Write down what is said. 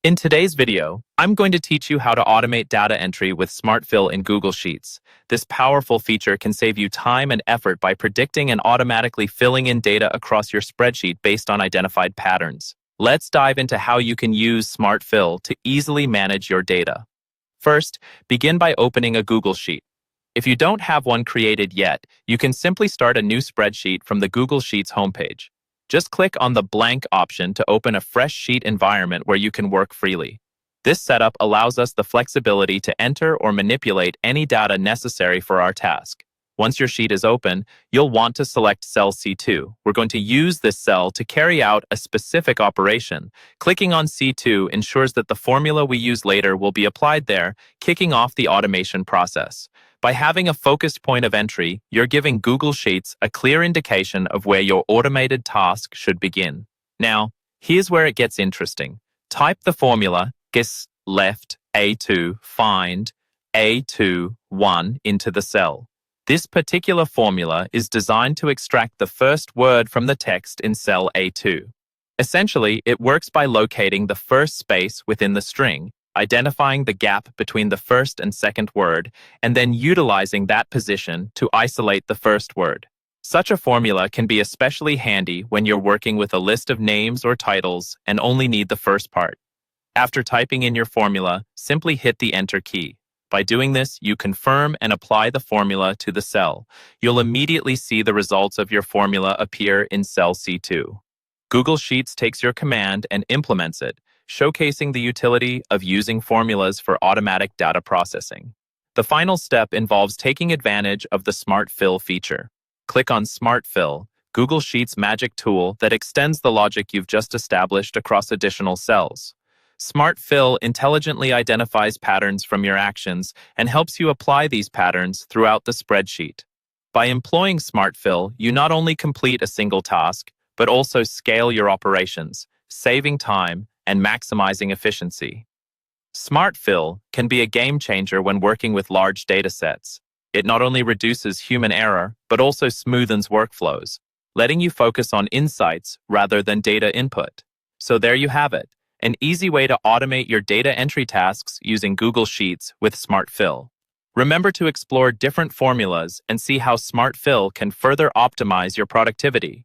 In today's video, I'm going to teach you how to automate data entry with Smart Fill in Google Sheets. This powerful feature can save you time and effort by predicting and automatically filling in data across your spreadsheet based on identified patterns. Let's dive into how you can use Smart Fill to easily manage your data. First, begin by opening a Google Sheet. If you don't have one created yet, you can simply start a new spreadsheet from the Google Sheets homepage. Just click on the blank option to open a fresh sheet environment where you can work freely. This setup allows us the flexibility to enter or manipulate any data necessary for our task. Once your sheet is open, you'll want to select cell C2. We're going to use this cell to carry out a specific operation. Clicking on C2 ensures that the formula we use later will be applied there, kicking off the automation process. By having a focused point of entry, you're giving Google Sheets a clear indication of where your automated task should begin. Now, here's where it gets interesting. Type the formula GIS left A2 find A2 1 into the cell. This particular formula is designed to extract the first word from the text in cell A2. Essentially, it works by locating the first space within the string, identifying the gap between the first and second word, and then utilizing that position to isolate the first word. Such a formula can be especially handy when you're working with a list of names or titles and only need the first part. After typing in your formula, simply hit the Enter key. By doing this, you confirm and apply the formula to the cell. You'll immediately see the results of your formula appear in cell C2. Google Sheets takes your command and implements it, showcasing the utility of using formulas for automatic data processing. The final step involves taking advantage of the Smart Fill feature. Click on Smart Fill, Google Sheets' magic tool that extends the logic you've just established across additional cells. Smart Fill intelligently identifies patterns from your actions and helps you apply these patterns throughout the spreadsheet. By employing Smart Fill, you not only complete a single task, but also scale your operations, saving time and maximizing efficiency. Smart Fill can be a game changer when working with large data sets. It not only reduces human error, but also smoothens workflows, letting you focus on insights rather than data input. So there you have it, an easy way to automate your data entry tasks using Google Sheets with Smart Fill. Remember to explore different formulas and see how Smart Fill can further optimize your productivity.